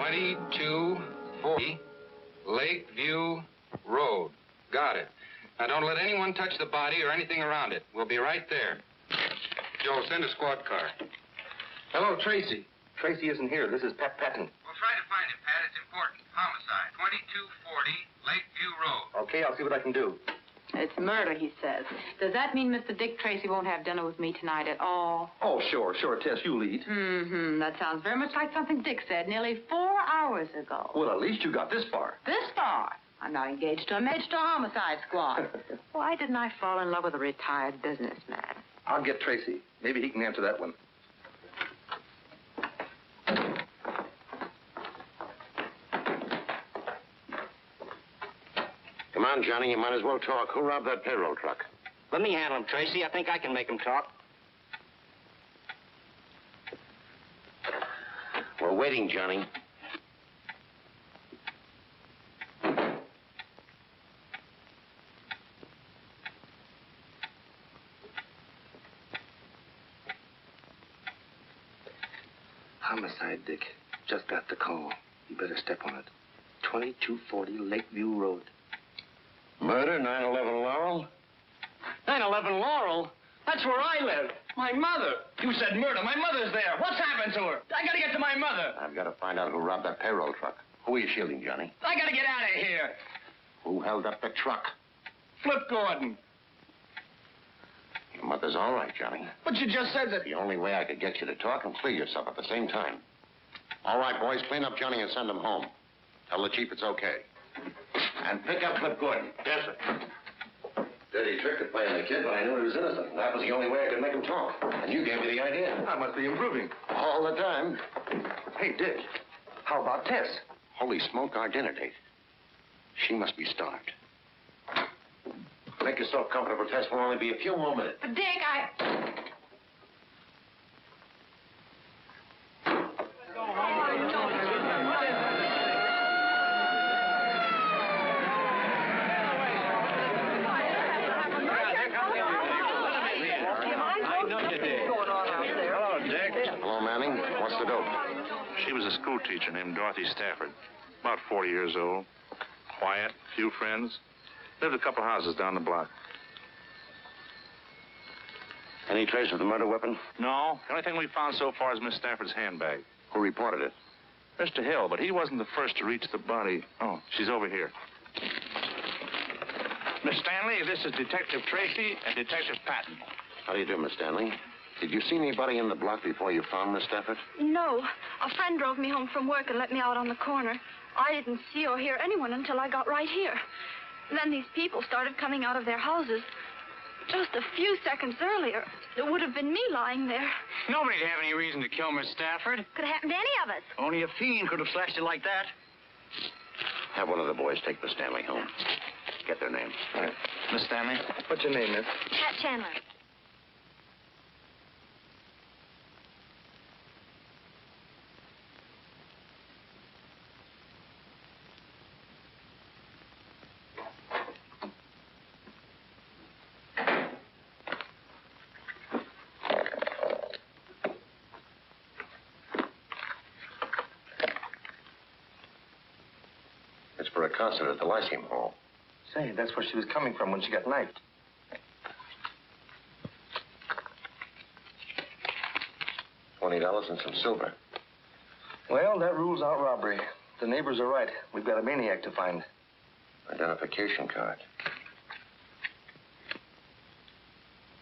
2240 Lakeview Road. Got it. Now, don't let anyone touch the body or anything around it. We'll be right there. Joe, send a squad car. Hello, Tracy. Tracy isn't here. This is Pat Patton. We'll try to find him, Pat. It's important. Homicide. 2240 Lakeview Road. Okay, I'll see what I can do. It's murder, he says. Does that mean Mr. Dick Tracy won't have dinner with me tonight at all? Oh, sure, Tess, you lead. Mm-hmm. That sounds very much like something Dick said nearly 4 hours ago. Well, at least you got this far. This far? I'm not engaged to a Magistrate homicide squad. Why didn't I fall in love with a retired businessman? I'll get Tracy. Maybe he can answer that one. Come on, Johnny, you might as well talk. Who robbed that payroll truck? Let me handle him, Tracy. I think I can make him talk. We're waiting, Johnny. Homicide, Dick. Just got the call. You better step on it. 2240 Lakeview Road. Murder, 911 Laurel? 911 Laurel? That's where I live. My mother. You said murder. My mother's there. What's happened to her? I gotta get to my mother. I've got to find out who robbed that payroll truck. Who are you shielding, Johnny? I gotta get out of here. Who held up the truck? Flip Gordon. Your mother's all right, Johnny. But you just said that... The only way I could get you to talk and clear yourself at the same time. All right, boys, clean up Johnny and send him home. Tell the chief it's okay. And pick up Flip Gordon. Yes, sir. Dirty trick of playing the kid, but I knew he was innocent. That was the only way I could make him talk. And you gave me the idea. I must be improving. All the time. Hey, Dick, how about Tess? Holy smoke, our dinner date. She must be starved. Make yourself comfortable, Tess. Will only be a few more minutes. But, Dick, What's the dope? She was a school teacher named Dorothy Stafford. About 40 years old. Quiet, few friends. Lived a couple houses down the block. Any trace of the murder weapon? No. The only thing we found so far is Miss Stafford's handbag. Who reported it? Mr. Hill, but he wasn't the first to reach the body. Oh, she's over here. Miss Stanley, this is Detective Tracy and Detective Patton. How do you do, Miss Stanley? Did you see anybody in the block before you found Miss Stafford? No. A friend drove me home from work and let me out on the corner. I didn't see or hear anyone until I got right here. Then these people started coming out of their houses. Just a few seconds earlier, it would have been me lying there. Nobody'd have any reason to kill Miss Stafford. Could have happened to any of us. Only a fiend could have slashed it like that. Have one of the boys take Miss Stanley home. Get their names. All right. Miss Stanley? What's your name, miss? Pat Chandler. For a concert at the Lyceum Hall. Say, that's where she was coming from when she got knifed. $20 and some silver. Well, that rules out robbery. The neighbors are right. We've got a maniac to find. Identification card.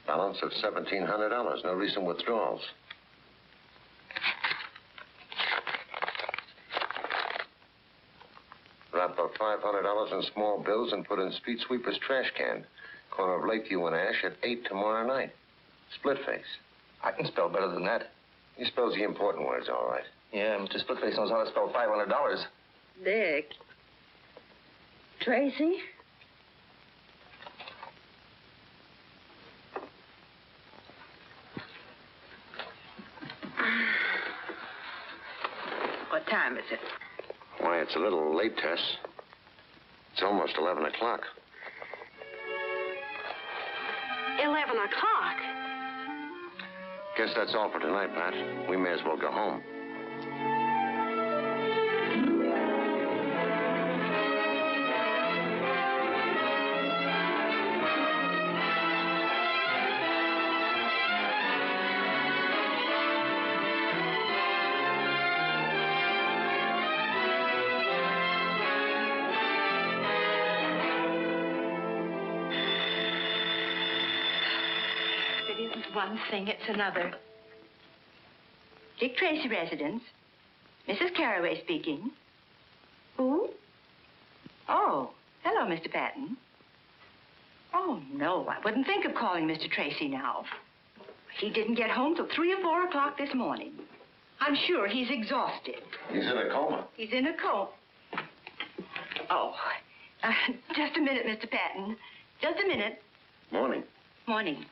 Balance of $1,700. No recent withdrawals. Wrap up $500 in small bills and put in street sweeper's trash can. Corner of Lakeview and Ash at 8 tomorrow night. Splitface. I can spell better than that. He spells the important words all right. Yeah, Mr. Splitface knows how to spell $500. Dick. Tracy? What time is it? Why, it's a little late, Tess. It's almost 11 o'clock. 11 o'clock? Guess that's all for tonight, Pat. We may as well go home. one thing, it's another. Dick Tracy residence. Mrs. Carraway speaking. Who? Oh, hello, Mr. Patton. Oh, no, I wouldn't think of calling Mr. Tracy now. He didn't get home till 3 or 4 o'clock this morning. I'm sure he's exhausted. He's in a coma. He's in a coma. Oh, just a minute, Mr. Patton. Just a minute. Morning. Morning.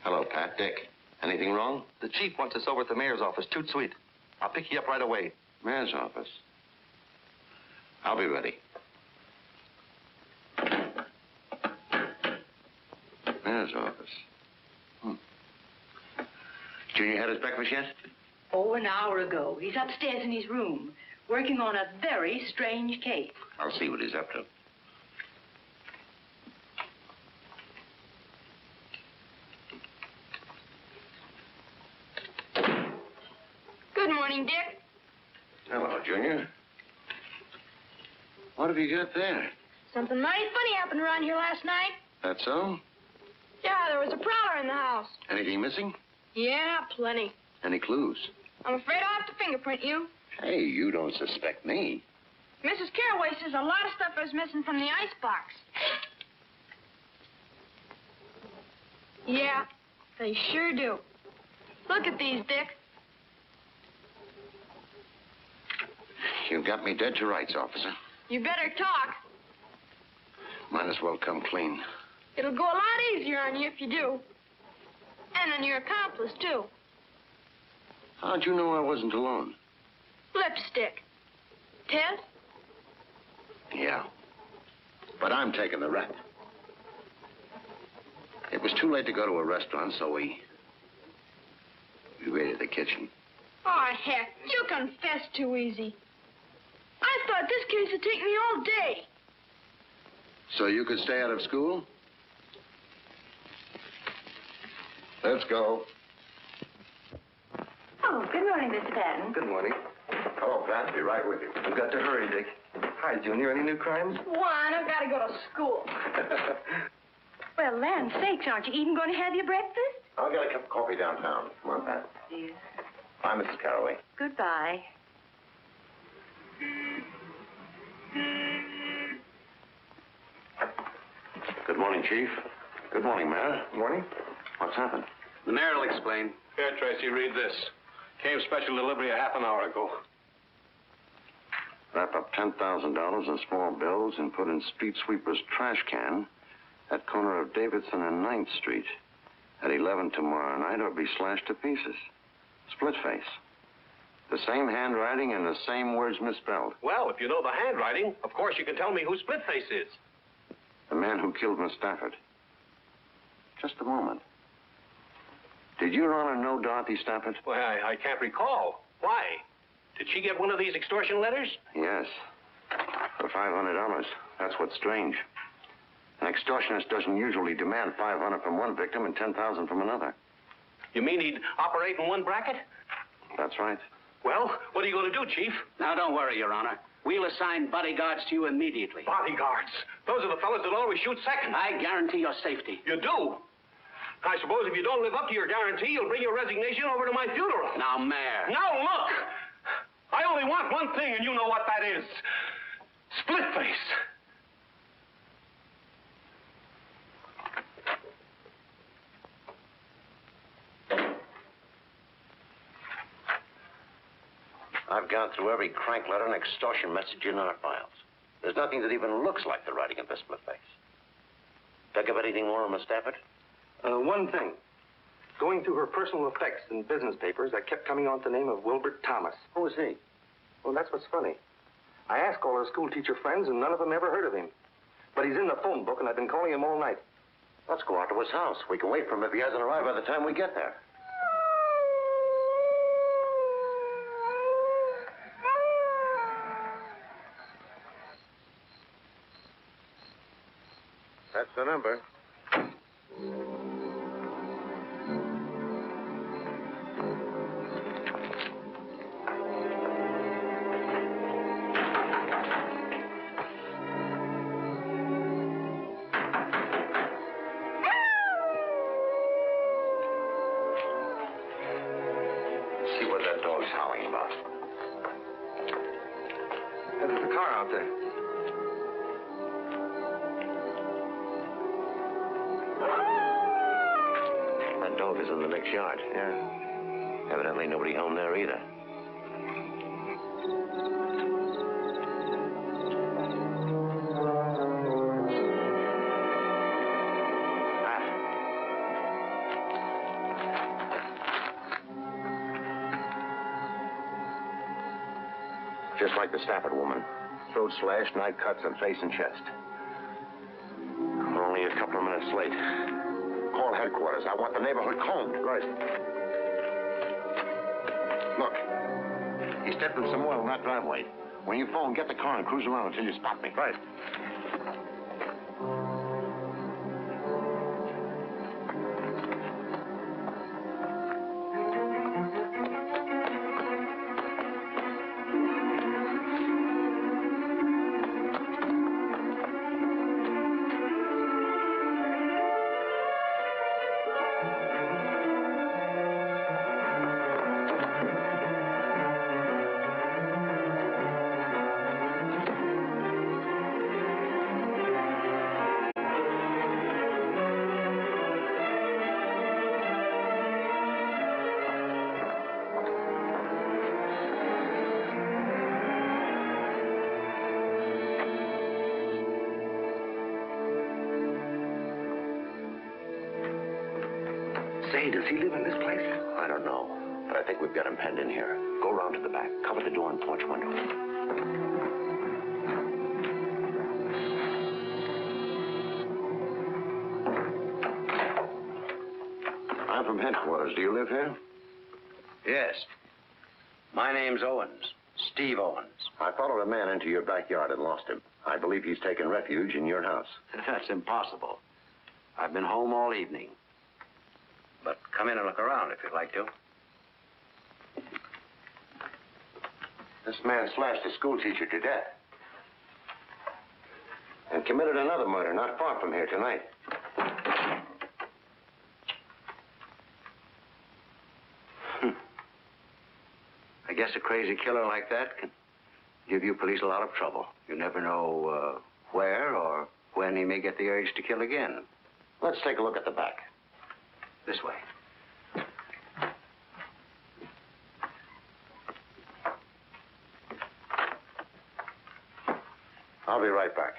Hello, Pat. Dick. Anything wrong? The chief wants us over at the mayor's office. Toot sweet. I'll pick you up right away. Mayor's office. I'll be ready. Mayor's office. Junior had his breakfast yet? Oh, an hour ago. He's upstairs in his room, working on a very strange case. I'll see what he's up to. Good morning, Dick. Hello, Junior. What have you got there? Something mighty funny happened around here last night. That so? Yeah, there was a prowler in the house. Anything missing? Yeah, plenty. Any clues? I'm afraid I'll have to fingerprint you. Hey, you don't suspect me. Mrs. Carraway says a lot of stuff is missing from the icebox. Yeah, they sure do. Look at these, Dick. You've got me dead to rights, officer. You better talk. Might as well come clean. It'll go a lot easier on you if you do. And on your accomplice, too. How'd you know I wasn't alone? Lipstick. Ted? Yeah. But I'm taking the rap. It was too late to go to a restaurant, so we raided the kitchen. Oh, heck, you confess too easy. I thought this case would take me all day. So you could stay out of school? Let's go. Oh, good morning, Mr. Patton. Good morning. Hello, Pat. Be right with you. We've got to hurry, Dick. Hi, Junior. Any new crimes? One, I've got to go to school. Well, land sakes, aren't you even going to have your breakfast? I'll get a cup of coffee downtown. Come on, Pat. Dear. Bye, Mrs. Carraway. Goodbye. Good morning, Chief. Good morning, Mayor. Morning. What's happened? The mayor will explain. Here, Tracy, read this. Came special delivery a half an hour ago. Wrap up $10,000 in small bills and put in street sweeper's trash can at corner of Davidson and 9th Street at 11 tomorrow night or be slashed to pieces. Splitface. The same handwriting and the same words misspelled. Well, if you know the handwriting, of course you can tell me who Splitface is. The man who killed Miss Stafford. Just a moment. Did Your Honor know Dorothy Stafford? Well, I can't recall. Why? Did she get one of these extortion letters? Yes. For $500. That's what's strange. An extortionist doesn't usually demand $500 from one victim and $10,000 from another. You mean he'd operate in one bracket? That's right. Well, what are you going to do, Chief? Now, don't worry, Your Honor. We'll assign bodyguards to you immediately. Bodyguards. Those are the fellas that always shoot second. I guarantee your safety. You do? I suppose if you don't live up to your guarantee, you'll bring your resignation over to my funeral. Now, Mayor. Now, look! I only want one thing, and you know what that is. Splitface. I've gone through every crank letter and extortion message in our files. There's nothing that even looks like the writing of this Splitface. Pick up anything more on Miss Stafford? One thing. Going through her personal effects in business papers, I kept coming on to the name of Wilbert Thomas. Who is he? Well, that's what's funny. I asked all her school teacher friends, and none of them ever heard of him. But he's in the phone book, and I've been calling him all night. Let's go out to his house. We can wait for him if he hasn't arrived by the time we get there. That's the number. that dog's howling about? There's a car out there. That dog is in the next yard. Yeah. Evidently nobody home there either. Just like the Stafford woman. Throat slashed, knife cuts on face and chest. We're only a couple of minutes late. Call headquarters. I want the neighborhood combed. Right. Look, he stepped in some oil in that driveway. When you phone, get the car and cruise around until you spot me. Right. Say, does he live in this place? I don't know, but I think we've got him penned in here. Go around to the back, cover the door and porch window. I'm from headquarters. Do you live here? Yes. My name's Owens. Steve Owens. I followed a man into your backyard and lost him. I believe he's taken refuge in your house. That's impossible. I've been home all evening. But come in and look around if you'd like to. This man slashed a schoolteacher to death. And committed another murder not far from here tonight. I guess a crazy killer like that can give you police a lot of trouble. You never know where or when he may get the urge to kill again. Let's take a look at the back. This way. I'll be right back.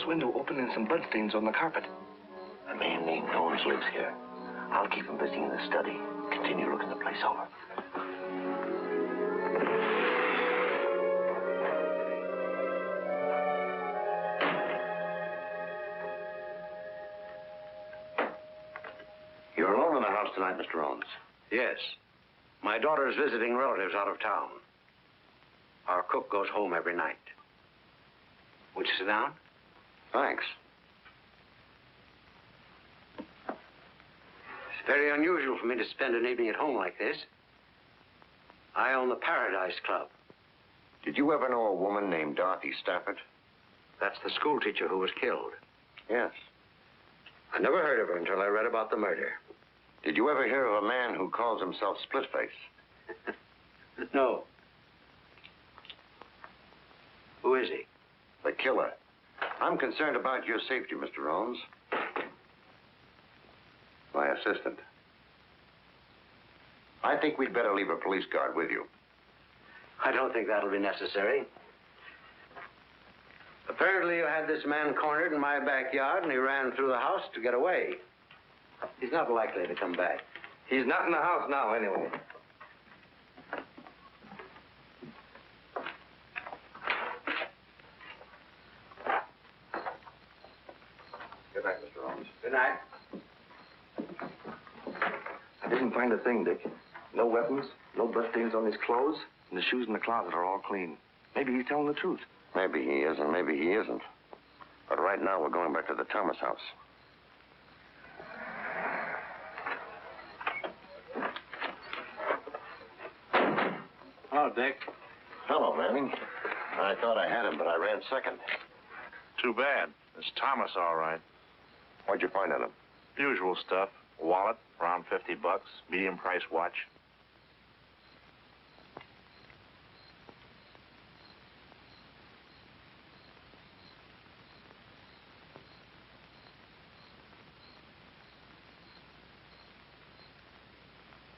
Window open and some bloodstains on the carpet. A man named Owens lives here. I'll keep him busy in the study. Continue looking the place over. You're alone in the house tonight, Mr. Owens? Yes. My daughter's visiting relatives out of town. Our cook goes home every night. Would you sit down? Thanks. It's very unusual for me to spend an evening at home like this. I own the Paradise Club. Did you ever know a woman named Dorothy Stafford? That's the schoolteacher who was killed. Yes. I never heard of her until I read about the murder. Did you ever hear of a man who calls himself Splitface? No. Who is he? The killer. I'm concerned about your safety, Mr. Owens. My assistant. I think we'd better leave a police guard with you. I don't think that'll be necessary. Apparently you had this man cornered in my backyard and he ran through the house to get away. He's not likely to come back. He's not in the house now, anyway. Good night, Mr. Owens. Good night. I didn't find a thing, Dick. No weapons, no bloodstains on his clothes, and the shoes in the closet are all clean. Maybe he's telling the truth. Maybe he is and maybe he isn't. But right right now, we're going back to the Thomas house. Hello, Dick. Hello, Manning. I thought I had him, but I ran second. Too bad. It's Thomas, all right. What'd you find on him? Usual stuff. Wallet, around $50. Medium price watch.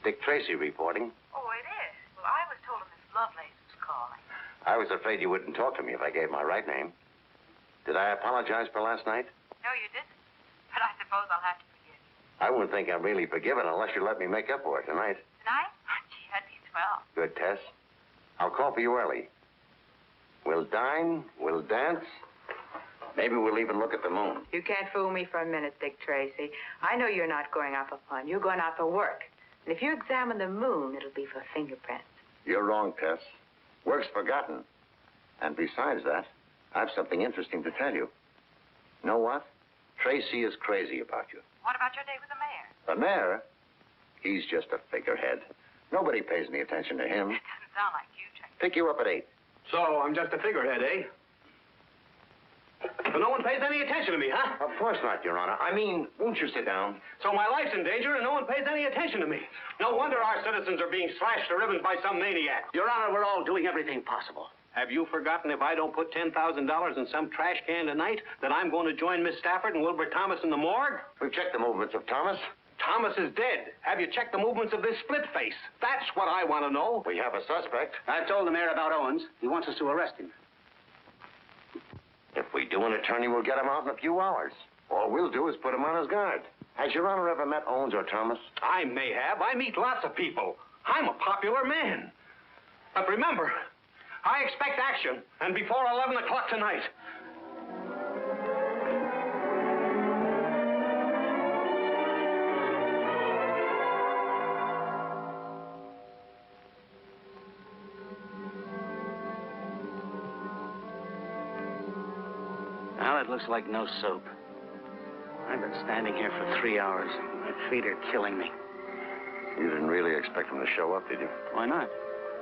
Dick Tracy reporting. Oh, it is? Well, I was told Miss Lovelace was calling. I was afraid you wouldn't talk to me if I gave my right name. Did I apologize for last night? No, you didn't. But I suppose I'll have to forgive you. I wouldn't think I'm really forgiven unless you let me make up for it tonight. Tonight? Gee, that'd be swell. Good, Tess. I'll call for you early. We'll dine, we'll dance. Maybe we'll even look at the moon. You can't fool me for a minute, Dick Tracy. I know you're not going out for fun. You're going out for work. And if you examine the moon, it'll be for fingerprints. You're wrong, Tess. Work's forgotten. And besides that, I've something interesting to tell you. Know what? Tracy is crazy about you. What about your date with the mayor? The mayor? He's just a figurehead. Nobody pays any attention to him. That doesn't sound like you, Tracy. Pick you up at 8. So I'm just a figurehead, eh? So no one pays any attention to me, huh? Of course not, Your Honor. I mean, won't you sit down? So my life's in danger and no one pays any attention to me. No wonder our citizens are being slashed to ribbons by some maniac. Your Honor, we're all doing everything possible. Have you forgotten if I don't put $10,000 in some trash can tonight, that I'm going to join Miss Stafford and Wilbur Thomas in the morgue? We've checked the movements of Thomas. Thomas is dead. Have you checked the movements of this Splitface? That's what I want to know. We have a suspect. I've told the mayor about Owens. He wants us to arrest him. If we do, an attorney will get him out in a few hours. All we'll do is put him on his guard. Has Your Honor ever met Owens or Thomas? I may have. I meet lots of people. I'm a popular man. But remember, I expect action, and before 11 o'clock tonight. Well, it looks like no soap. I've been standing here for 3 hours. My feet are killing me. You didn't really expect him to show up, did you? Why not?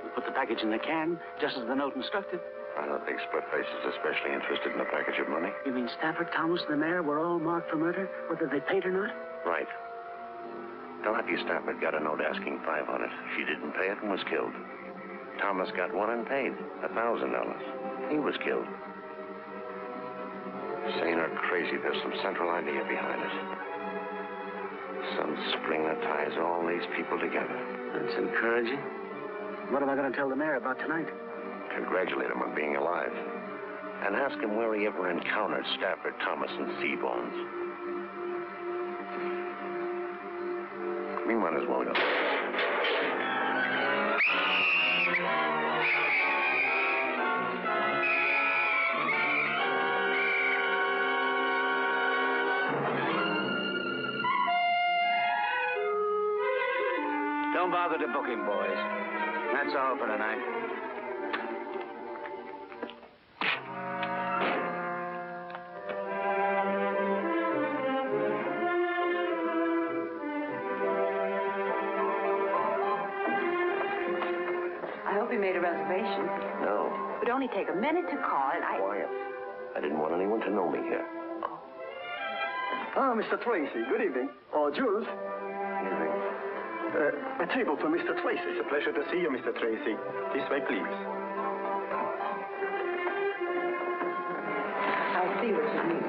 We put the package in the can, just as the note instructed. I don't think Splitface is especially interested in a package of money. You mean Stafford, Thomas, and the mayor were all marked for murder, whether they paid or not? Right. Dorothy Stafford got a note asking $500. She didn't pay it and was killed. Thomas got one and paid $1,000. He was killed. Sane or crazy, there's some central idea behind it. Some spring that ties all these people together. That's encouraging. What am I going to tell the mayor about tonight? Congratulate him on being alive. And ask him where he ever encountered Stafford, Thomas, and Seabones. We might as well go. Don't bother to book him, boys. That's all for tonight. I hope you made a reservation. No. It would only take a minute to call, and Quiet. I didn't want anyone to know me here. Ah, Mr. Tracy, good evening. Oh, Jules. Evening. A table for Mr. Tracy. It's a pleasure to see you, Mr. Tracy. This way, please. I see what you mean.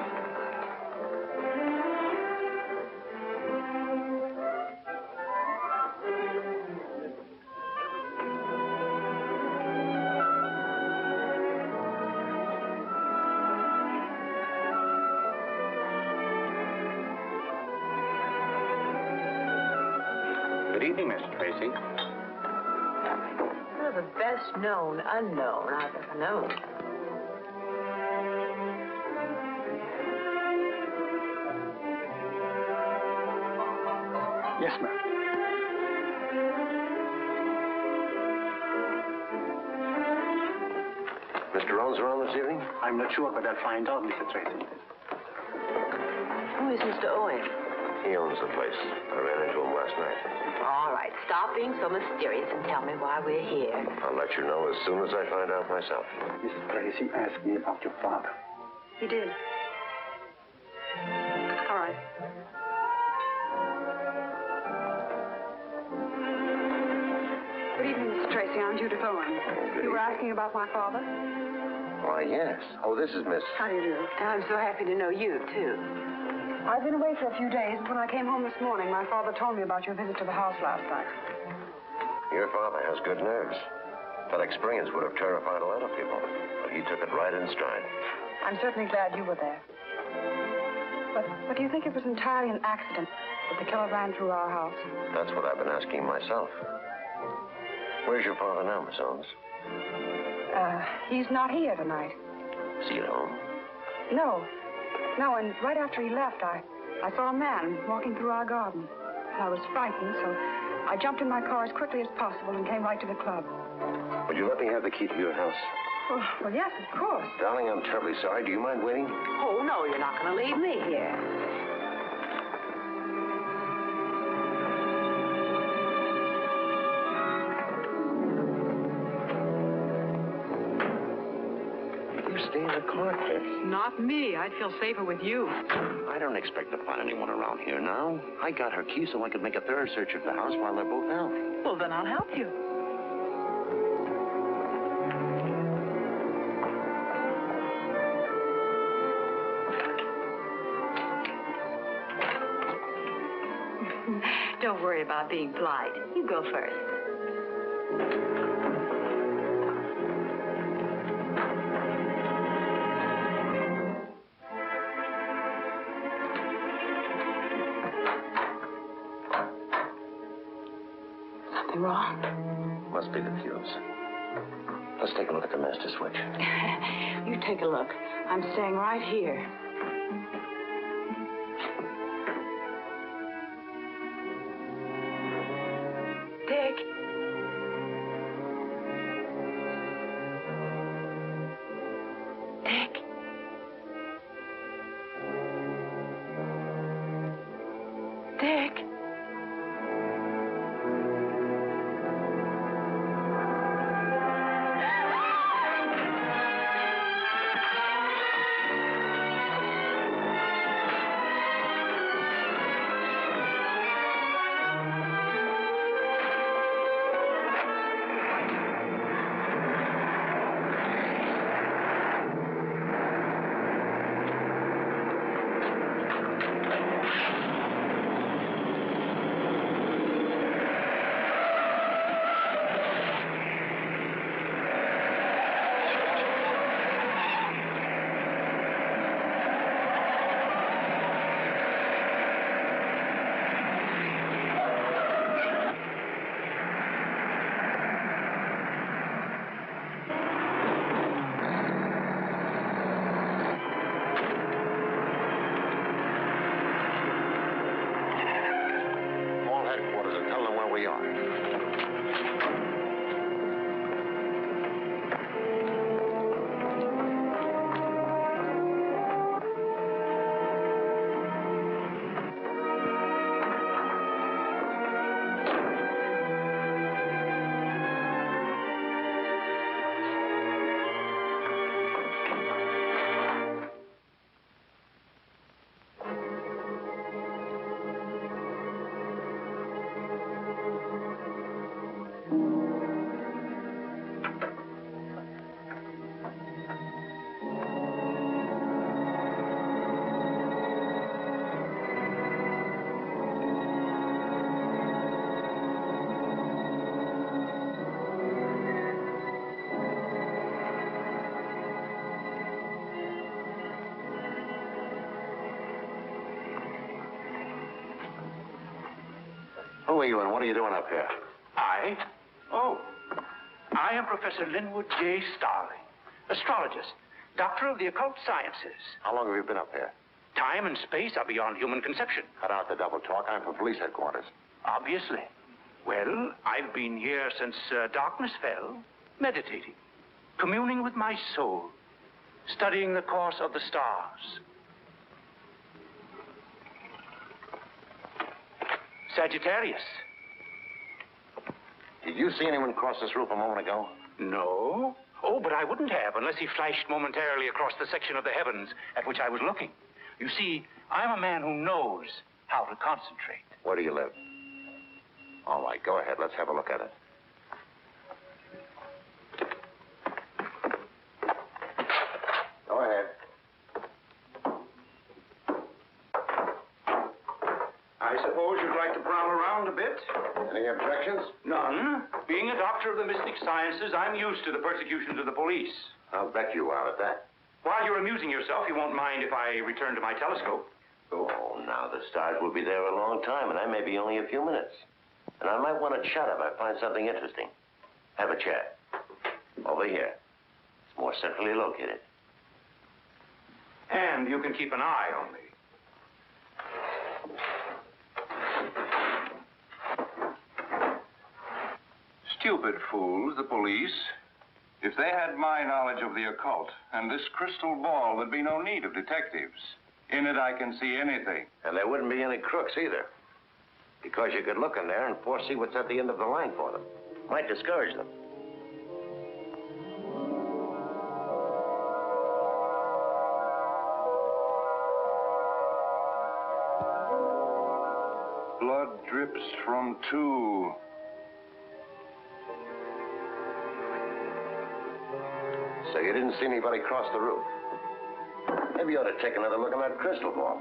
Good evening, Mr. Tracy. You're the best known unknown I've ever known. Yes, ma'am. Mr. Owens around this evening? I'm not sure, but I'll find out, Mr. Tracy. Who is Mr. Owen? He owns the place. I ran into him last night. All right, stop being so mysterious and tell me why we're here. I'll let you know as soon as I find out myself. Mrs. Tracy asked me about your father. He did. All right. Good evening, Mr. Tracy. I'm Judith Owen. You were asking about my father? Why, yes. Oh, this is Miss... How do you do? And I'm so happy to know you, too. I've been away for a few days, and when I came home this morning, my father told me about your visit to the house last night. Your father has good nerves. That experience would have terrified a lot of people, but he took it right in stride. I'm certainly glad you were there. But do you think it was entirely an accident that the killer ran through our house? That's what I've been asking myself. Where's your father now, Miss Owens? He's not here tonight. Is he at home? No, and right after he left, I saw a man walking through our garden. I was frightened, so I jumped in my car as quickly as possible and came right to the club. Would you let me have the key to your house? Well, yes, of course. Darling, I'm terribly sorry. Do you mind waiting? Oh, no, you're not going to leave me here. Stay in the car, Chris. Not me. I'd feel safer with you. I don't expect to find anyone around here now. I got her key so I could make a thorough search of the house while they're both out. Well, then I'll help you. Don't worry about being polite. You go first. Wrong. Must be the fuse. Let's take a look at the master switch. You take a look. I'm staying right here. Dick. Dick. Dick. Who are you and what are you doing up here? I? Oh, I am Professor Linwood J. Starling, astrologist, doctor of the occult sciences. How long have you been up here? Time and space are beyond human conception. Cut out the double talk. I'm from police headquarters. Obviously. Well, I've been here since darkness fell, meditating, communing with my soul, studying the course of the stars. Sagittarius. Did you see anyone cross this roof a moment ago? No. Oh, but I wouldn't have unless he flashed momentarily across the section of the heavens at which I was looking. You see, I'm a man who knows how to concentrate. Where do you live? All right, go ahead. Let's have a look at it. Go ahead. I suppose you'd like to prowl around a bit? Any objections? None. Being a doctor of the mystic sciences, I'm used to the persecutions of the police. I'll bet you are at that. While you're amusing yourself, you won't mind if I return to my telescope. Oh, now the stars will be there a long time, and I may be only a few minutes. And I might want to chat if I find something interesting. Have a chat. Over here. It's more centrally located. And you can keep an eye on me. Stupid fools, the police. If they had my knowledge of the occult and this crystal ball, there'd be no need of detectives. In it, I can see anything. And there wouldn't be any crooks either. Because you could look in there and foresee what's at the end of the line for them. Might discourage them. Blood drips from two. So you didn't see anybody cross the roof. Maybe you ought to take another look at that crystal ball.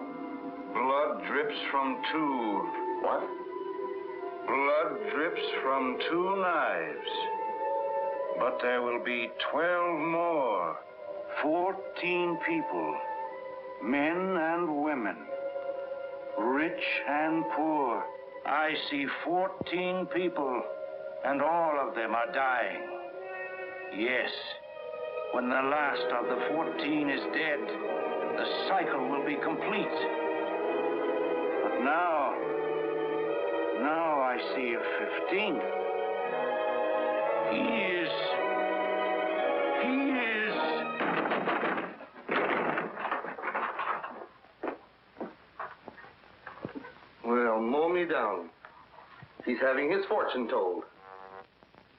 Blood drips from two. What? Blood drips from two knives. But there will be 12 more. 14 people. Men and women. Rich and poor. I see 14 people, and all of them are dying. Yes. When the last of the 14 is dead, the cycle will be complete. But now I see a 15th. He is... Well, mow me down. He's having his fortune told.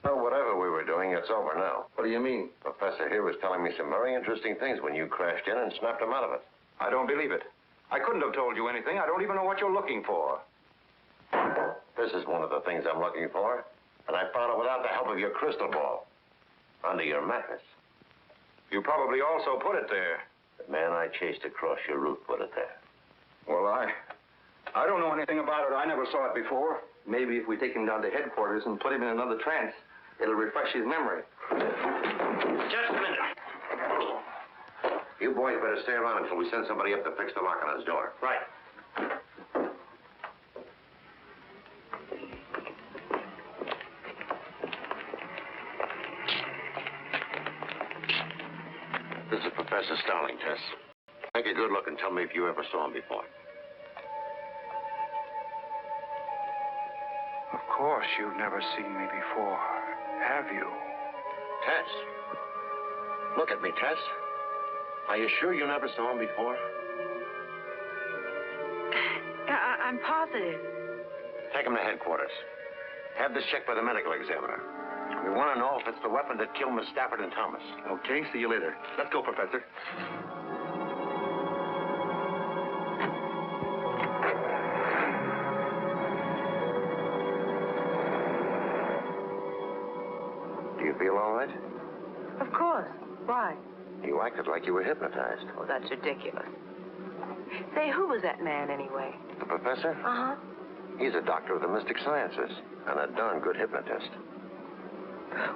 Well, whatever we were doing, it's over now. What do you mean? Professor here was telling me some very interesting things when you crashed in and snapped him out of it. I don't believe it. I couldn't have told you anything. I don't even know what you're looking for. This is one of the things I'm looking for. And I found it without the help of your crystal ball. Under your mattress. You probably also put it there. The man I chased across your roof put it there. Well, I don't know anything about it. I never saw it before. Maybe if we take him down to headquarters and put him in another trance, it'll refresh his memory. Just a minute. You boys better stay around until we send somebody up to fix the lock on his door. Right. This is Professor Starling, Tess. Take a good look and tell me if you ever saw him before. Of course, you've never seen me before, have you? Tess. Look at me, Tess. Are you sure you never saw him before? I'm positive. Take him to headquarters. Have this checked by the medical examiner. We want to know if it's the weapon that killed Miss Stafford and Thomas. Okay, see you later. Let's go, Professor. Do you feel all right? Of course. Why? You acted like you were hypnotized. Oh, that's ridiculous. Say, who was that man anyway? The professor? Uh-huh. He's a doctor of the mystic sciences and a darn good hypnotist.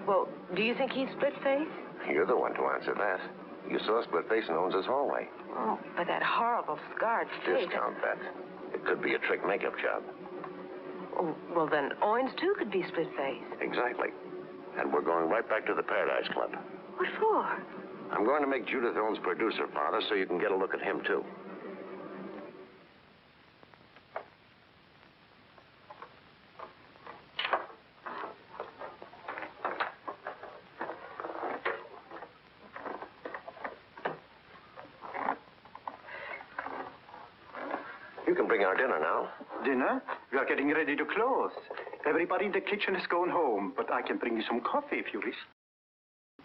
Well, do you think he's Splitface? You're the one to answer that. You saw Splitface in Owens' hallway. Oh, but that horrible scarred face. Discount that. It could be a trick makeup job. Oh, well, then Owens, too, could be Splitface. Exactly. And we're going right back to the Paradise Club. What for? I'm going to make Judith Owens producer, Father, so you can get a look at him, too. You can bring our dinner now. Dinner? We are getting ready to close. Everybody in the kitchen is going home, but I can bring you some coffee if you wish.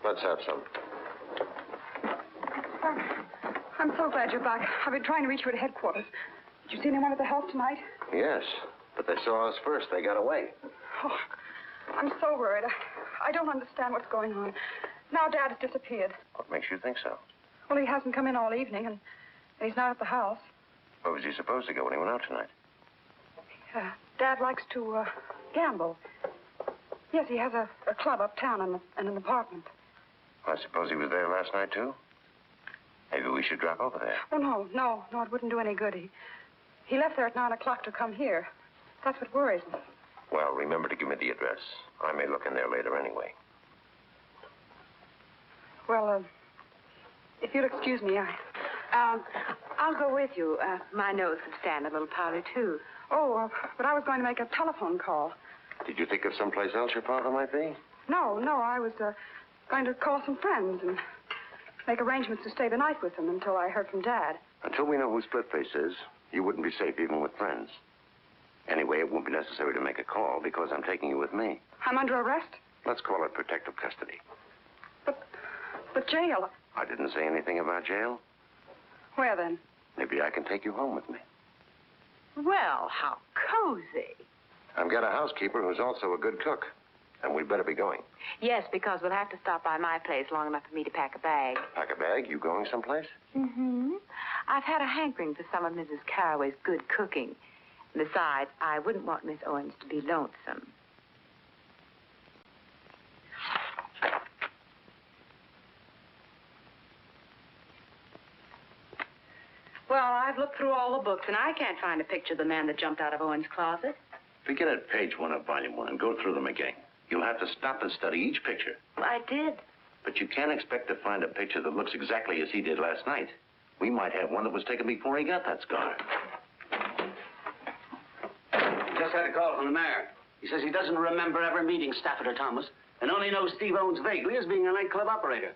Let's have some. I'm so glad you're back. I've been trying to reach you at headquarters. Did you see anyone at the house tonight? Yes, but they saw us first. They got away. Oh, I'm so worried. I don't understand what's going on. Now Dad has disappeared. What makes you think so? Well, he hasn't come in all evening, and he's not at the house. Where was he supposed to go when he went out tonight? Dad likes to gamble. Yes, he has a club uptown and an apartment. I suppose he was there last night, too? Maybe we should drop over there. Oh, no, it wouldn't do any good. He left there at 9 o'clock to come here. That's what worries me. Well, remember to give me the address. I may look in there later anyway. Well, if you'll excuse me, I'll go with you. My nose could stand a little powder, too. Oh, but I was going to make a telephone call. Did you think of someplace else your father might be? No, I was going to call some friends and make arrangements to stay the night with them until I heard from Dad. Until we know who Splitface is, you wouldn't be safe even with friends. Anyway, it won't be necessary to make a call because I'm taking you with me. I'm under arrest? Let's call it protective custody. But jail. I didn't say anything about jail. Where then? Maybe I can take you home with me. Well, how cozy. I've got a housekeeper who's also a good cook, and we'd better be going. Yes, because we'll have to stop by my place long enough for me to pack a bag. Pack a bag? You going someplace? Mm-hmm. I've had a hankering for some of Mrs. Carraway's good cooking. Besides, I wouldn't want Miss Owens to be lonesome. Well, I've looked through all the books, and I can't find a picture of the man that jumped out of Owen's closet. Begin at page 1 of volume 1 and go through them again. You'll have to stop and study each picture. Well, I did. But you can't expect to find a picture that looks exactly as he did last night. We might have one that was taken before he got that scar. Just had a call from the mayor. He says he doesn't remember ever meeting Stafford or Thomas and only knows Steve Owens vaguely as being a nightclub operator.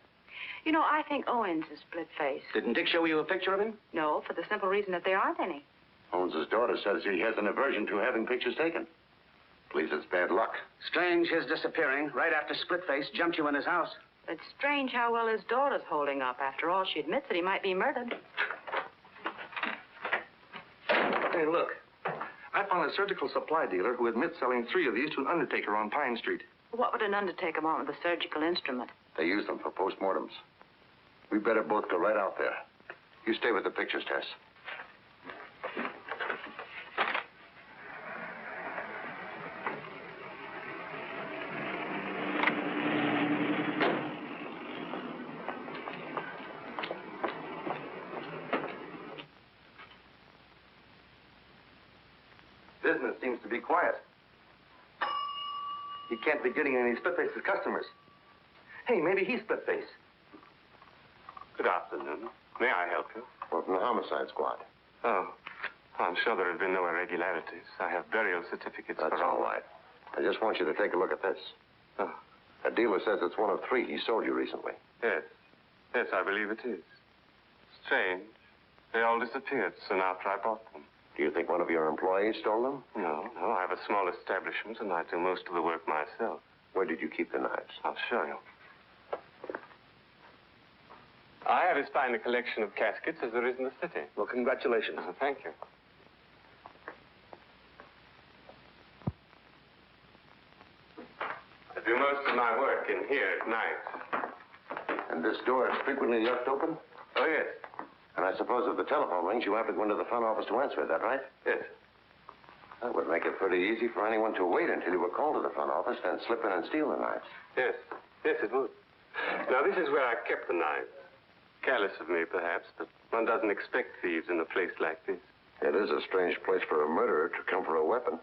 You know, I think Owens is Splitface. Didn't Dick show you a picture of him? No, for the simple reason that there aren't any. Owens' daughter says he has an aversion to having pictures taken. Believes it's bad luck. Strange his disappearing right after Splitface jumped you in his house. It's strange how well his daughter's holding up. After all, she admits that he might be murdered. Hey, look. I found a surgical supply dealer who admits selling 3 of these to an undertaker on Pine Street. What would an undertaker want with a surgical instrument? They use them for postmortems. We better both go right out there. You stay with the pictures, Tess. Business seems to be quiet. He can't be getting any Splitface's customers. Hey, maybe he's Splitface. Good afternoon. May I help you? Well, from the homicide squad. Oh, I'm sure there have been no irregularities. I have burial certificates That's for all right. I just want you to take a look at this. Oh. A dealer says it's one of 3 he sold you recently. Yes. Yes, I believe it is. Strange. They all disappeared soon after I bought them. Do you think one of your employees stole them? No. I have a small establishment, and I do most of the work myself. Where did you keep the knives? I'll show you. I have as fine a collection of caskets as there is in the city. Well, congratulations. Thank you. I do most of my work in here at night. And this door is frequently left open? Oh, yes. And I suppose if the telephone rings, you have to go into the front office to answer. Is that right? Yes. That would make it pretty easy for anyone to wait until you were called to the front office, then slip in and steal the knives. Yes. Yes, it would. Now, this is where I kept the knives. Careless of me, perhaps, but one doesn't expect thieves in a place like this. It is a strange place for a murderer to come for a weapon.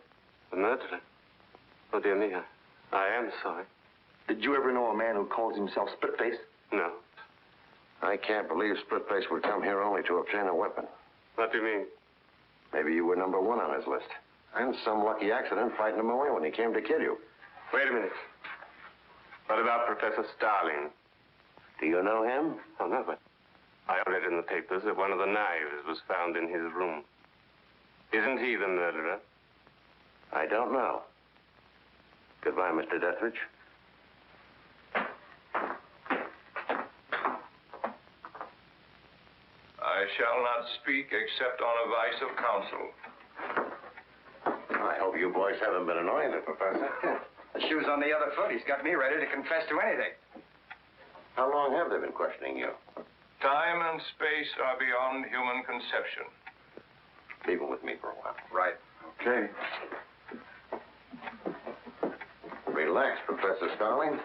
A murderer? Oh, dear me, I am sorry. Did you ever know a man who calls himself Splitface? No. I can't believe Splitface would come here only to obtain a weapon. What do you mean? Maybe you were number 1 on his list. And some lucky accident frightened him away when he came to kill you. Wait a minute. What about Professor Starling? Do you know him? Oh, no, but I read in the papers that one of the knives was found in his room. Isn't he the murderer? I don't know. Goodbye, Mr. Dethridge. I shall not speak except on advice of counsel. I hope you boys haven't been annoying the professor. The shoe's on the other foot. He's got me ready to confess to anything. How long have they been questioning you? Time and space are beyond human conception. Leave him with me for a while. Right. Okay. Relax, Professor Starling.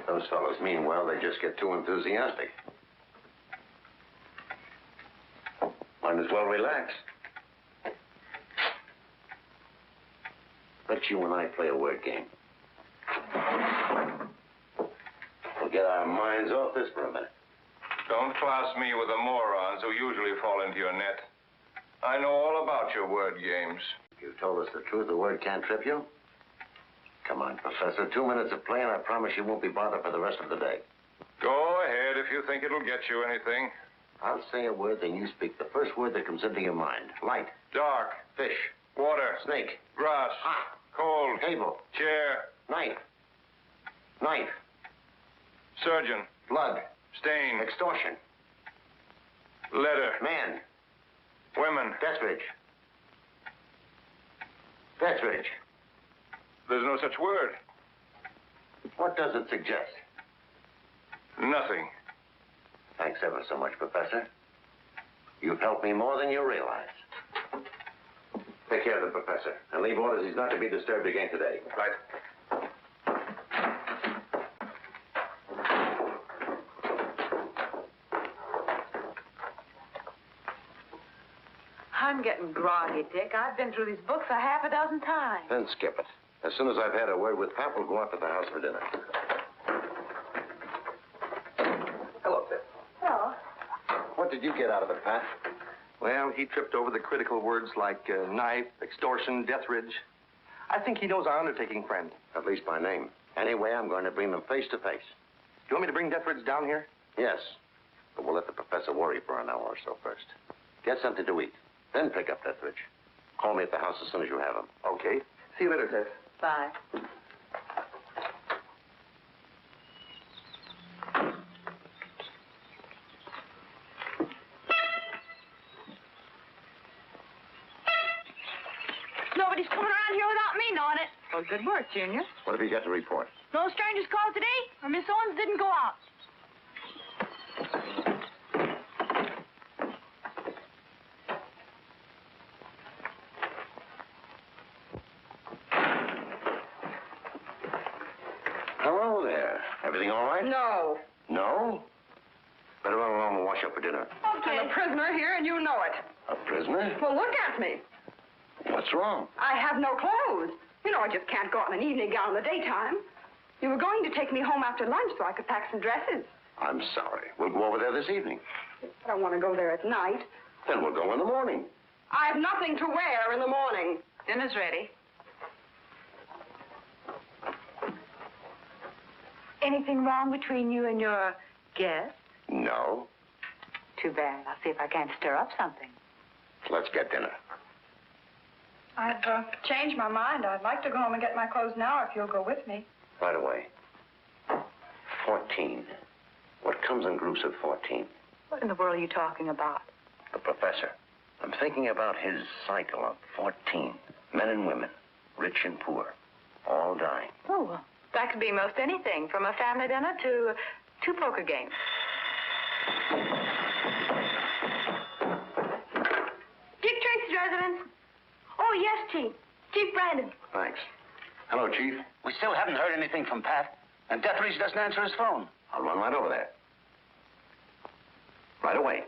Those fellows mean well. They just get too enthusiastic. Might as well relax. Let you and I play a word game. We'll get our minds off this for a minute. Don't class me with the morons who usually fall into your net. I know all about your word games. You've told us the truth. The word can't trip you? Come on, Professor. 2 minutes of play, and I promise you won't be bothered for the rest of the day. Go ahead if you think it'll get you anything. I'll say a word, then you speak the first word that comes into your mind. Light. Dark. Fish. Water. Snake. Grass. Hot. Cold. Table. Chair. Knife. Knife. Surgeon. Blood. Stain. Extortion. Letter. Man. Women. Dethridge. Dethridge. There's no such word. What does it suggest? Nothing. Thanks ever so much, Professor. You've helped me more than you realize. Take care of the professor, and leave orders he's not to be disturbed again today. Right. I'm getting groggy, Dick. I've been through these books a half a dozen times. Then skip it. As soon as I've had a word with Pat, we'll go out to the house for dinner. Hello, Pip. Hello. What did you get out of it, Pat? Well, he tripped over the critical words like knife, extortion, Dethridge. I think he knows our undertaking friend. At least by name. Anyway, I'm going to bring them face to face. Do you want me to bring Dethridge down here? Yes, but we'll let the professor worry for an hour or so first. Get something to eat, then pick up Dethridge. Call me at the house as soon as you have him. Okay. See you later, Tess. Bye. Nobody's coming around here without me knowing it. Well, good work, Junior. What have you got to report? No strangers called today, or Miss Owens didn't go out. Hello there. Everything all right? No. No? Better run along and wash up for dinner. Okay. I'm a prisoner here, and you know it. A prisoner? Well, look at me. What's wrong? I have no clothes. You know, I just can't go out in an evening gown in the daytime. You were going to take me home after lunch so I could pack some dresses. I'm sorry. We'll go over there this evening. I don't want to go there at night. Then we'll go in the morning. I have nothing to wear in the morning. Dinner's ready. Anything wrong between you and your guest? No. Too bad. I'll see if I can't stir up something. Let's get dinner. I've changed my mind. I'd like to go home and get my clothes now if you'll go with me. Right away. 14. What comes in groups of 14? What in the world are you talking about? The professor. I'm thinking about his cycle of 14. Men and women, rich and poor, all dying. Oh, well, that could be most anything, from a family dinner to 2 poker games. Dick Tracy's residence. Oh, yes, Chief. Chief Brandon. Thanks. Hello, Chief. We still haven't heard anything from Pat, and Dethridge doesn't answer his phone. I'll run right over there. Right away.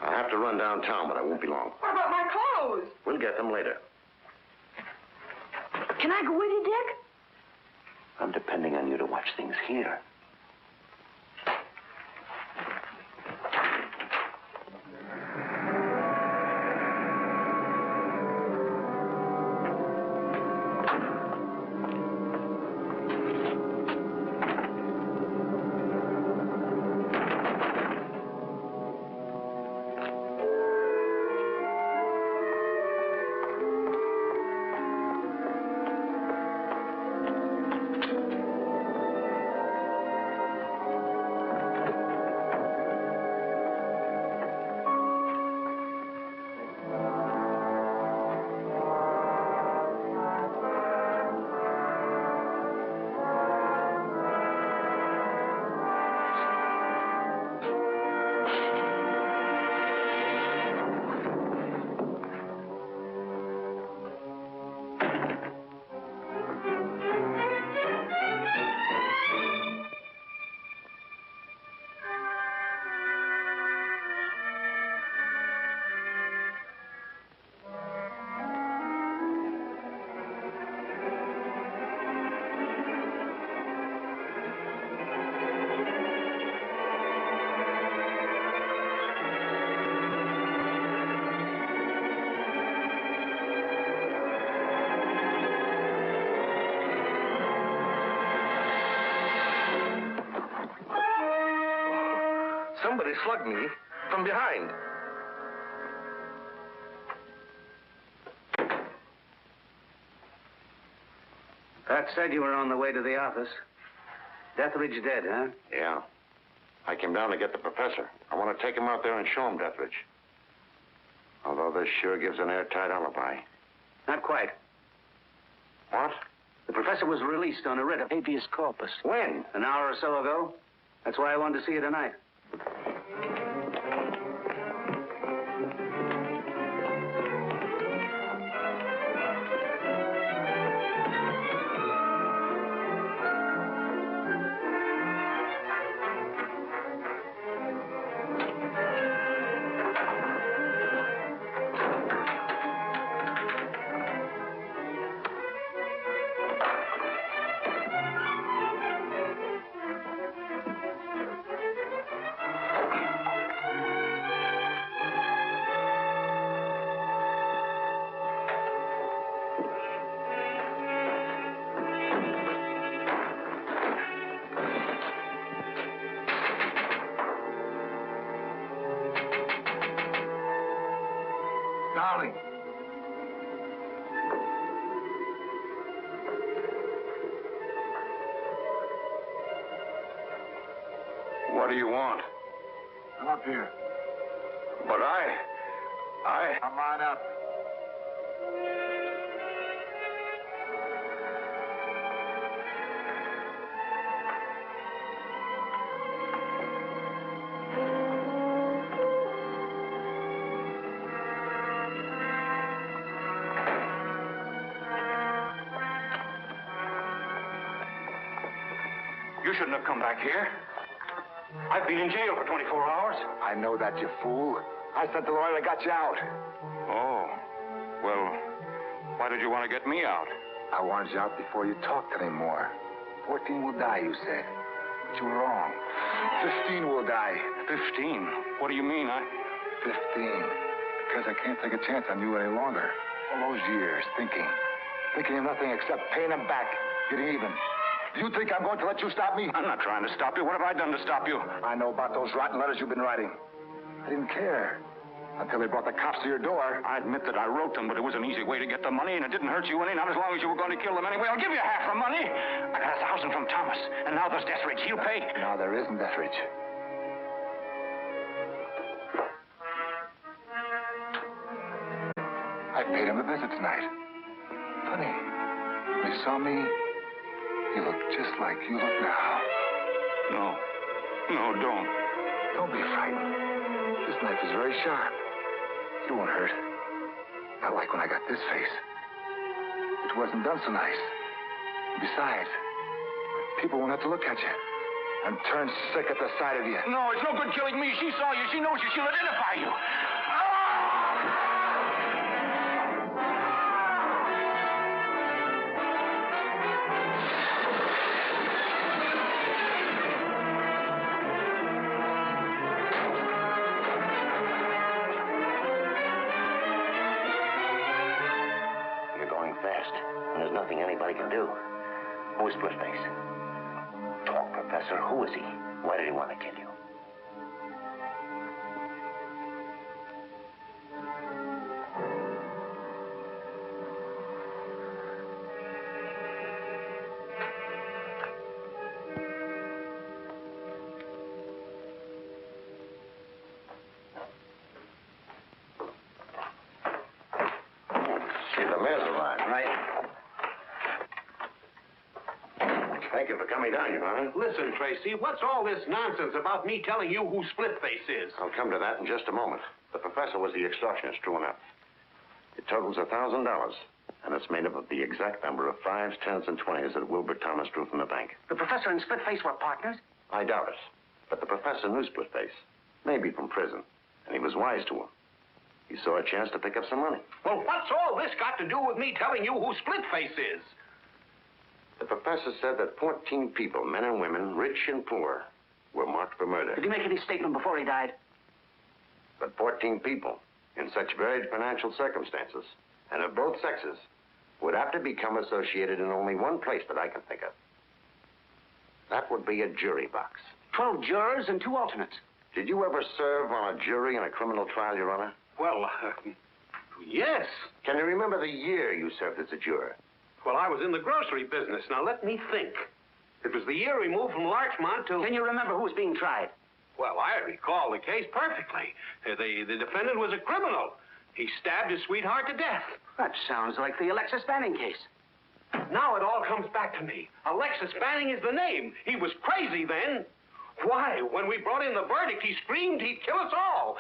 I have to run downtown, but I won't be long. What about my clothes? We'll get them later. Can I go with you, Dick? I'm depending on you to watch things here. Somebody slugged me from behind. Pat said you were on the way to the office. Deathridge dead, huh? Yeah. I came down to get the professor. I want to take him out there and show him Deathridge. Although this sure gives an airtight alibi. Not quite. What? The professor was released on a writ of habeas corpus. When? An hour or so ago. That's why I wanted to see you tonight. Darling. What do you want? Come up here. But Come on up. You shouldn't have come back here. I've been in jail for 24 hours. I know that, you fool. I sent the lawyer that got you out. Oh. Well, why did you want to get me out? I wanted you out before you talked anymore. 14 will die, you said. But you were wrong. 15 will die. 15? What do you mean? 15. Because I can't take a chance on you any longer. All those years thinking of nothing except paying them back, getting even. Do you think I'm going to let you stop me? I'm not trying to stop you. What have I done to stop you? I know about those rotten letters you've been writing. I didn't care until they brought the cops to your door. I admit that I wrote them, but it was an easy way to get the money, and it didn't hurt you any, not as long as you were going to kill them anyway. I'll give you half the money. I got 1,000 from Thomas, and now there's Deathridge. He'll pay. No, there isn't Deathridge. I paid him a visit tonight. Funny. When he saw me, he looked just like you look now. No, don't. Don't be frightened. This knife is very sharp. You won't hurt. Not like when I got this face. It wasn't done so nice. Besides, people won't have to look at you and turn sick at the sight of you. No, it's no good killing me. She saw you. She knows you. She'll identify you. There's nothing anybody can do. Who is Splitface? Talk, Professor. Who is he? Why did he want to kill you? See, the mayor's arrived. Right. Thank you for coming down, Your Honor. Listen, Tracy, what's all this nonsense about me telling you who Splitface is? I'll come to that in just a moment. The professor was the extortionist, true enough. It totals $1,000, and it's made up of the exact number of 5s, 10s, and 20s that Wilbur Thomas drew from the bank. The professor and Splitface were partners? I doubt it. But the professor knew Splitface, maybe from prison, and he was wise to him. He saw a chance to pick up some money. Well, what's all this got to do with me telling you who Splitface is? The professor said that 14 people, men and women, rich and poor, were marked for murder. Did he make any statement before he died? But 14 people, in such varied financial circumstances, and of both sexes, would have to become associated in only one place that I can think of. That would be a jury box. 12 jurors and 2 alternates. Did you ever serve on a jury in a criminal trial, Your Honor? Well, yes. Can you remember the year you served as a juror? Well, I was in the grocery business. Now, let me think. It was the year we moved from Larchmont to... Can you remember who was being tried? Well, I recall the case perfectly. The defendant was a criminal. He stabbed his sweetheart to death. That sounds like the Alexis Banning case. Now it all comes back to me. Alexis Banning is the name. He was crazy then. Why, when we brought in the verdict, he screamed he'd kill us all.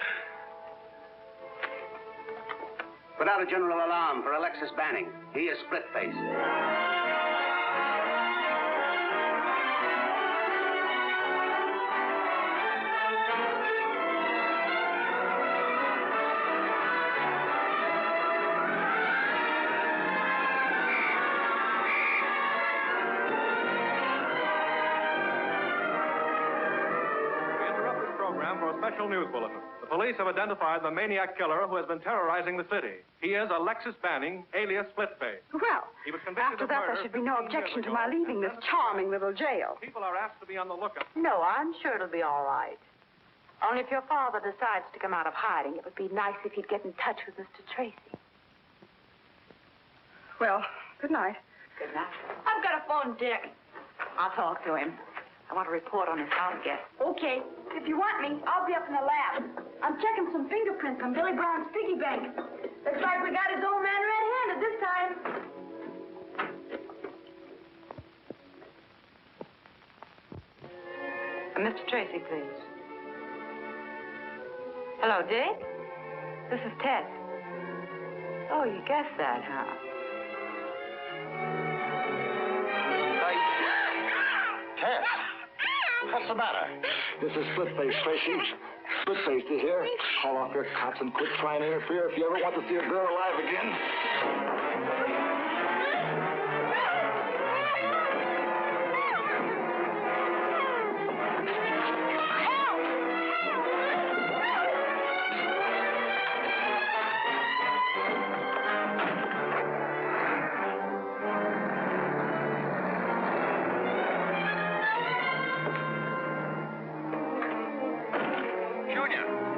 Put out a general alarm for Alexis Banning. He is Splitface. Special news bulletin. The police have identified the maniac killer who has been terrorizing the city. He is Alexis Banning, alias Splitface. Well, He was convicted after of that, murder there should be no 15 years objection to ago. my leaving this charming little jail. People are asked to be on the lookout. No, I'm sure it'll be all right. Only if your father decides to come out of hiding, it would be nice if he'd get in touch with Mr. Tracy. Well, good night. Good night. I've got a phone, Dick. I'll talk to him. I want to report on his house guest. Okay. If you want me, I'll be up in the lab. I'm checking some fingerprints on Billy Brown's piggy bank. Looks like we got his old man red-handed this time. Mr. Tracy, please. Hello, Dick? This is Tess. Oh, you guessed that, huh? Tess, what's the matter? This is Splitface, Tracy. Splitface, you hear? Call off your cops and quit trying to interfere if you ever want to see a girl alive again.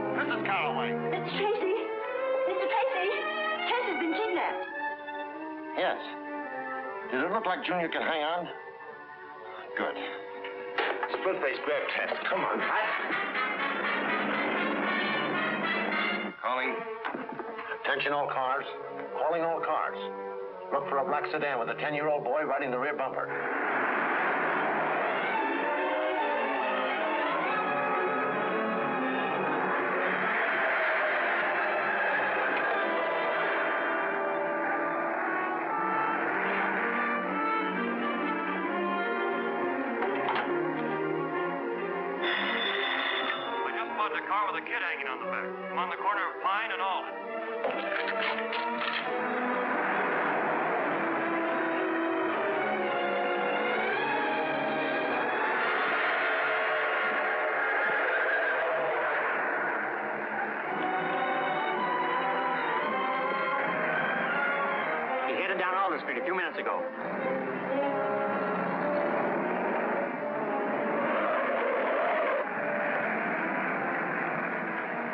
Mr. Tracy! Mr. Tracy! Tess has been kidnapped. Yes. Did it look like Junior could hang on? Good. Splitface, grab Tess. Come on. Calling. Attention all cars. Calling all cars. Look for a black sedan with a 10-year-old boy riding the rear bumper. A car with a kid hanging on the back. I'm on the corner of Pine and Alden. He headed down Alden Street a few minutes ago.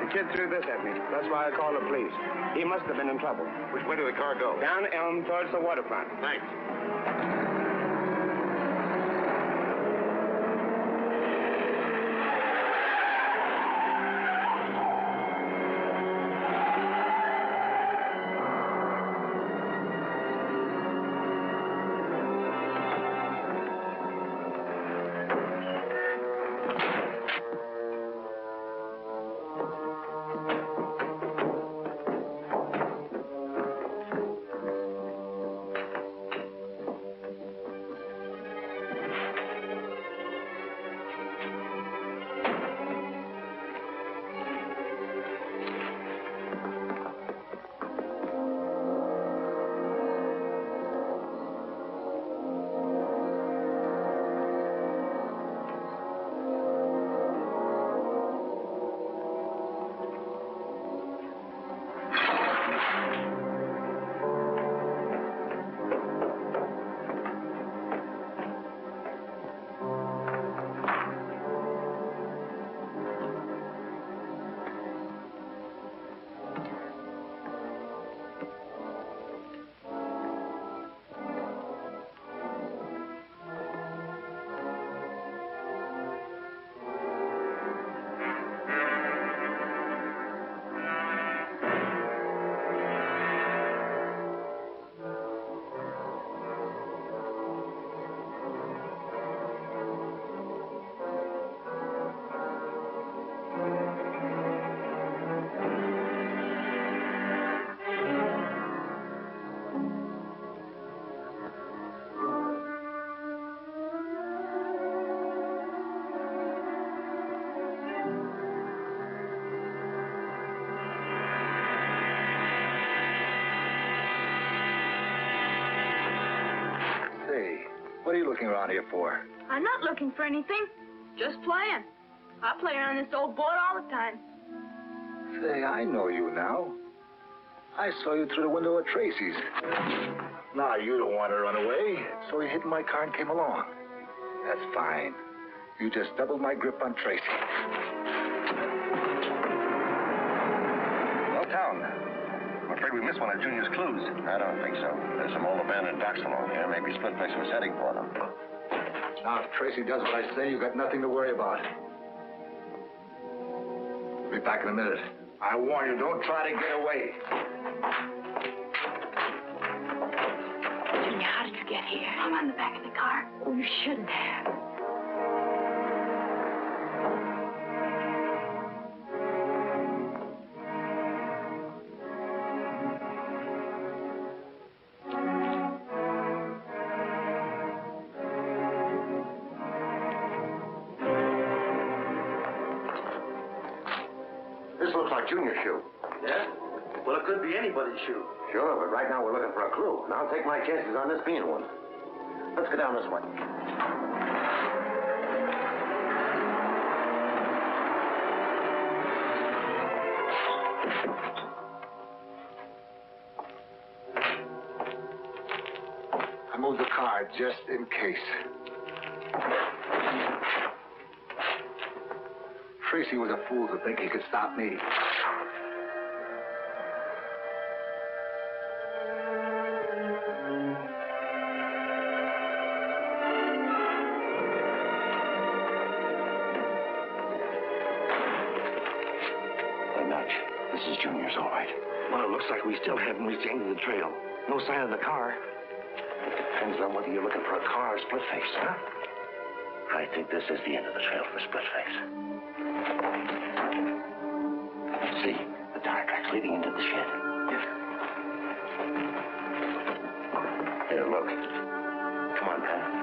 The kid threw this at me. That's why I called the police. He must have been in trouble. Which way did the car go? Down Elm towards the waterfront. Thanks. What are you looking around here for? I'm not looking for anything. Just playing. I play around this old boat all the time. Say, I know you now. I saw you through the window at Tracy's. Now, you don't want to run away, so you hit my car and came along. That's fine. You just doubled my grip on Tracy. Well, town. I'm afraid we missed one of Junior's clues. I don't think so. There's some old abandoned docks along here. Maybe Splitface was heading for them. Now, if Tracy does what I say, you've got nothing to worry about. Be back in a minute. I warn you, don't try to get away. Junior, how did you get here? I'm on the back of the car. Oh, you shouldn't have. This looks like Junior's shoe. Yeah? Well, it could be anybody's shoe. Sure, but right now we're looking for a clue, and I'll take my chances on this being one. Let's go down this way. I moved the car just in case. Tracy was a fool to think he could stop me. Hey, Nudge, this is Junior's, all right. Well, it looks like we still haven't reached the end of the trail. No sign of the car. Depends on whether you're looking for a car or Splitface, huh? I think this is the end of the trail for Splitface. See, the tire tracks leading into the shed. Here, look. Come on, Pat.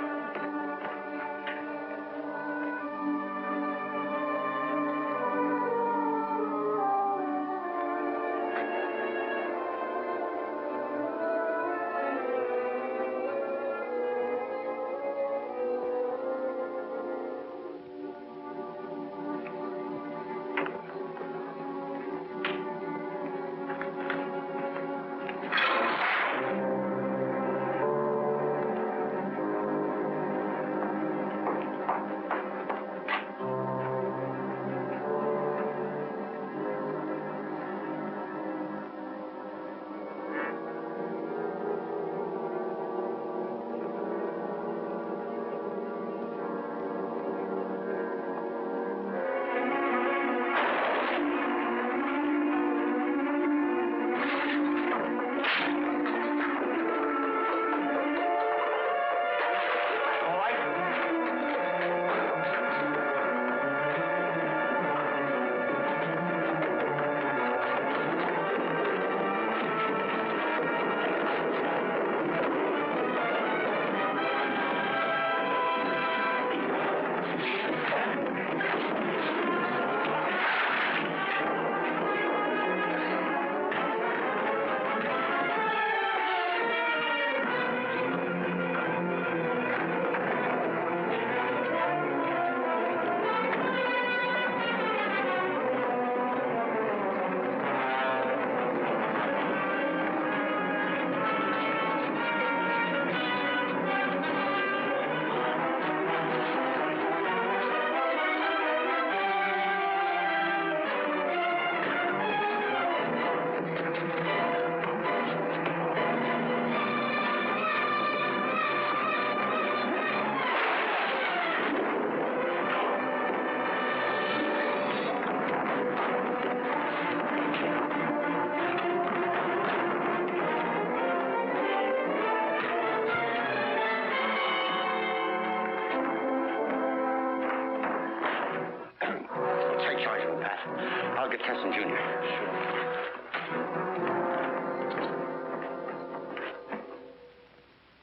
I'll get Kesson Jr.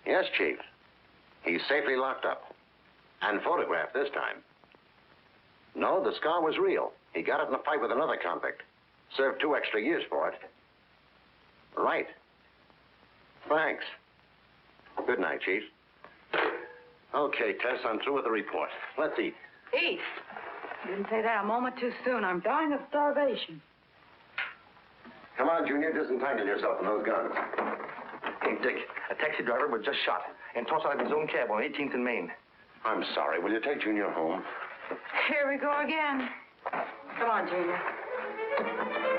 Yes, Chief. He's safely locked up. And photographed this time. No, the scar was real. He got it in a fight with another convict. Served 2 extra years for it. Right. Thanks. Good night, Chief. Okay, Tess, I'm through with the report. Let's eat. Eat? Didn't say that a moment too soon. I'm dying of starvation. Come on, Junior, disentangle yourself from those guns. Hey, Dick, a taxi driver was just shot and tossed out of his own cab on 18th and Main. I'm sorry. Will you take Junior home? Here we go again. Come on, Junior.